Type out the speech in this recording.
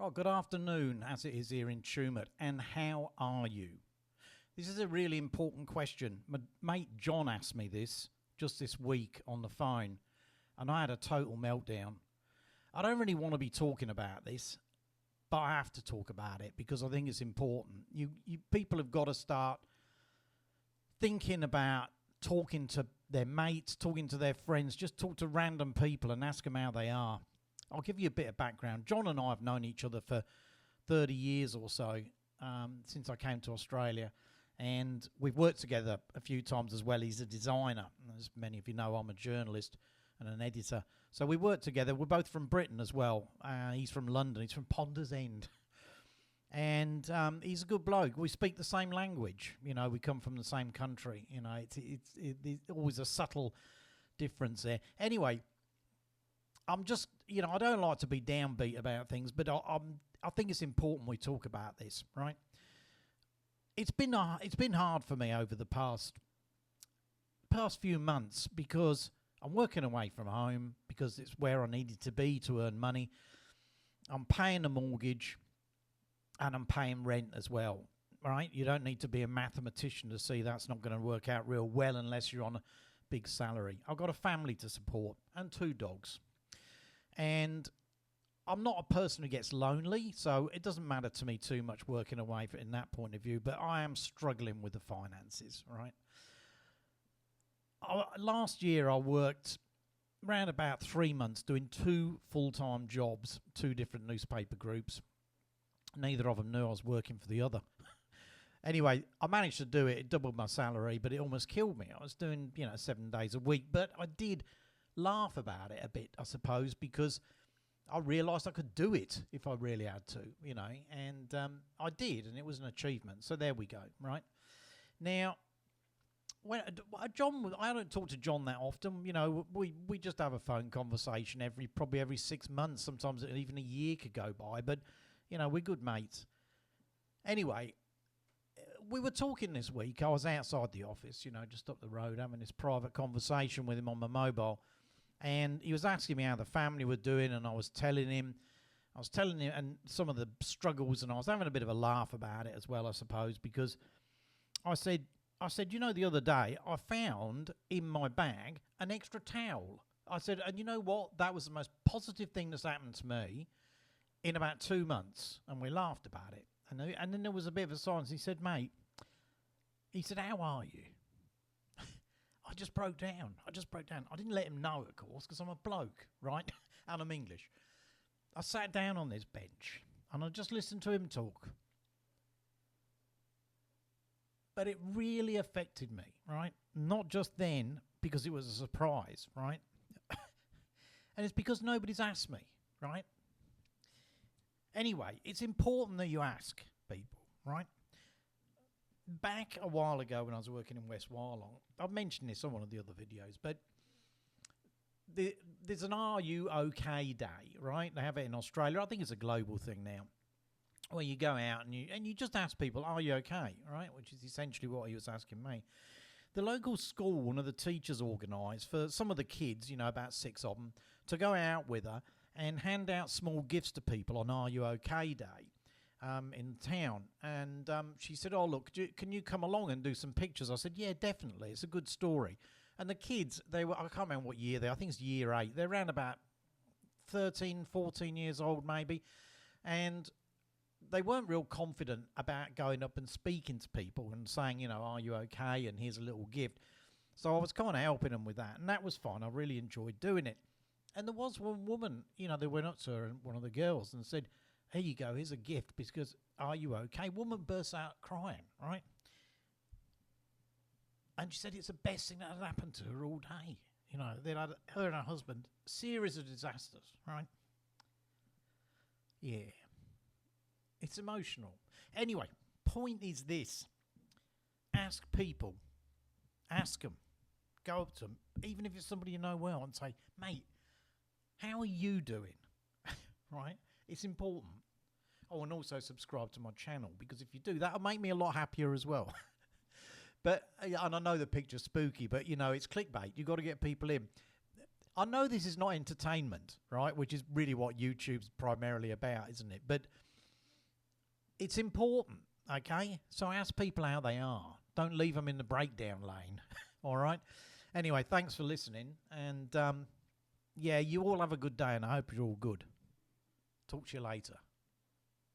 Right, good afternoon, as it is here in Tumut, and how are you? This is a really important question. My mate John asked me this just this week on the phone, and I had a total meltdown. I don't really want to be talking about this, but I have to talk about it because I think it's important. You people have got to start thinking about talking to their mates, talking to their friends, just talk to random people and ask them how they are. I'll give you a bit of background. John and I have known each other for 30 years or so, since I came to Australia. And we've worked together a few times as well. He's a designer. As many of you know, I'm a journalist and an editor. So we worked together. We're both from Britain as well. He's from London. He's from Ponders End. And he's a good bloke. We speak the same language. You know, we come from the same country. You know, it's always a subtle difference there. Anyway, I'm just, I don't like to be downbeat about things, but I think it's important we talk about this, right? It's been hard for me over the past few months because I'm working away from home because it's where I needed to be to earn money. I'm paying a mortgage and I'm paying rent as well, right? You don't need to be a mathematician to see that's not going to work out real well unless you're on a big salary. I've got a family to support and 2 dogs. And I'm not a person who gets lonely, so it doesn't matter to me too much working away in that point of view, but I am struggling with the finances, right? Last year I worked around about 3 months doing 2 full-time jobs, 2 different newspaper groups. Neither of them knew I was working for the other. Anyway, I managed to do it. It doubled my salary, but it almost killed me. I was doing, 7 days a week, but I did laugh about it a bit, I suppose, because I realised I could do it if I really had to, and I did, and it was an achievement. So there we go, right? Now, I don't talk to John that often. We just have a phone conversation probably every 6 months. Sometimes even a year could go by, but we're good mates. Anyway, we were talking this week. I was outside the office, just up the road, having this private conversation with him on my mobile. And he was asking me how the family were doing, and I was telling him and some of the struggles, and I was having a bit of a laugh about it as well, I suppose, because I said, the other day I found in my bag an extra towel. I said, and you know what? That was the most positive thing that's happened to me in about 2 months. And we laughed about it. And then there was a bit of a silence. He said, mate, how are you? I just broke down. I didn't let him know, of course, because I'm a bloke, right? And I'm English. I sat down on this bench and I just listened to him talk. But it really affected me, right? Not just then, because it was a surprise, right? And it's because nobody's asked me, right? Anyway, it's important that you ask people, right? Back a while ago when I was working in West Warlong, I've mentioned this on one of the other videos, but there's an Are You OK Day, right? They have it in Australia. I think it's a global thing now, where you go out and you just ask people, are you okay, right? Which is essentially what he was asking me. The local school, one of the teachers organised for some of the kids, about 6 of them, to go out with her and hand out small gifts to people on Are You OK Day. In town, and she said, oh look, can you come along and do some pictures? I said, yeah, definitely, it's a good story. And the kids, I can't remember what year I think it's year 8, they're around about 13, 14 years old maybe, and they weren't real confident about going up and speaking to people and saying, are you okay, and here's a little gift. So I was kind of helping them with that, and that was fine. I really enjoyed doing it. And there was one woman, they went up to her, one of the girls, and said, here you go, here's a gift, because are you okay? Woman bursts out crying, right? And she said it's the best thing that had happened to her all day. They had her and her husband, series of disasters, right? Yeah. It's emotional. Anyway, point is this. Ask people. Ask them. Go up to them, even if it's somebody you know well, and say, mate, how are you doing? Right? It's important. Oh, and also subscribe to my channel, because if you do, that'll make me a lot happier as well. But, and I know the picture's spooky, but, it's clickbait. You've got to get people in. I know this is not entertainment, right? Which is really what YouTube's primarily about, isn't it? But it's important, okay? So ask people how they are. Don't leave them in the breakdown lane, all right? Anyway, thanks for listening. And, yeah, you all have a good day, and I hope you're all good. Talk to you later.